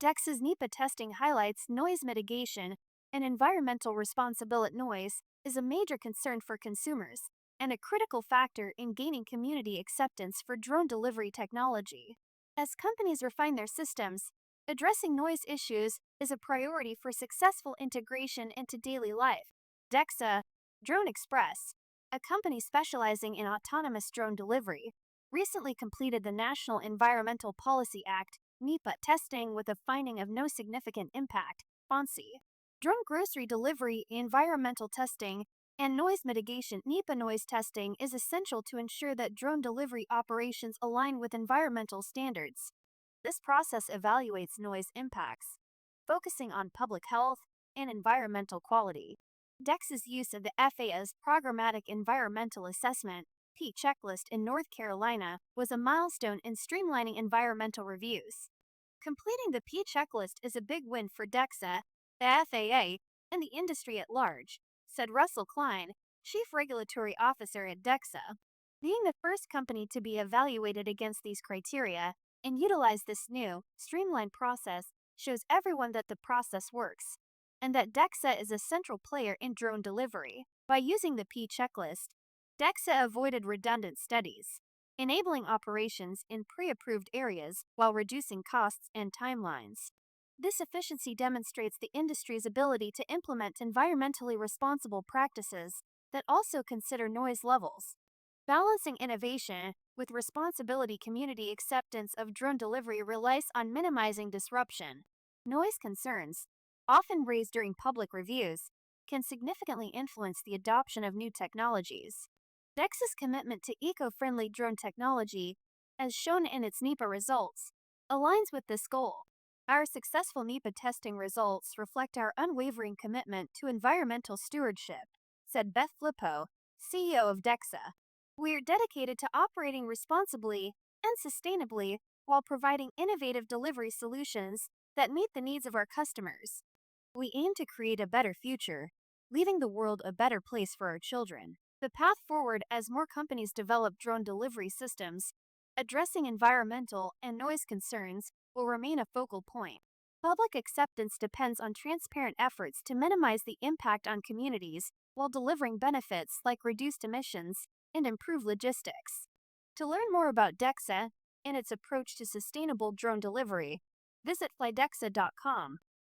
DEXA's NEPA testing highlights noise mitigation and environmental responsibility. Noise is a major concern for consumers and a critical factor in gaining community acceptance for drone delivery technology. As companies refine their systems, addressing noise issues is a priority for successful integration into daily life. DEXA, Drone Express, a company specializing in autonomous drone delivery, recently completed the National Environmental Policy Act NEPA testing with a finding of no significant impact, FONSI. Drone grocery delivery, environmental testing, and noise mitigation. NEPA noise testing is essential to ensure that drone delivery operations align with environmental standards. This process evaluates noise impacts, focusing on public health and environmental quality. DEXA's use of the FAA's Programmatic Environmental Assessment P checklist in North Carolina was a milestone in streamlining environmental reviews. Completing the P checklist is a big win for DEXA, the FAA, and the industry at large, said Russell Klein, Chief Regulatory Officer at DEXA. Being the first company to be evaluated against these criteria and utilize this new, streamlined process shows everyone that the process works, and that DEXA is a central player in drone delivery. By using the P checklist, DEXA avoided redundant studies, enabling operations in pre-approved areas while reducing costs and timelines. This efficiency demonstrates the industry's ability to implement environmentally responsible practices that also consider noise levels. Balancing innovation with responsibility. Community acceptance of drone delivery relies on minimizing disruption. Noise concerns, often raised during public reviews, can significantly influence the adoption of new technologies. DEXA's commitment to eco-friendly drone technology, as shown in its NEPA results, aligns with this goal. Our successful NEPA testing results reflect our unwavering commitment to environmental stewardship, said Beth Flippo, CEO of DEXA. We are dedicated to operating responsibly and sustainably while providing innovative delivery solutions that meet the needs of our customers. We aim to create a better future, leaving the world a better place for our children. The path forward as more companies develop drone delivery systems, addressing environmental and noise concerns, will remain a focal point. Public acceptance depends on transparent efforts to minimize the impact on communities while delivering benefits like reduced emissions and improved logistics. To learn more about DEXA and its approach to sustainable drone delivery, visit flydexa.com.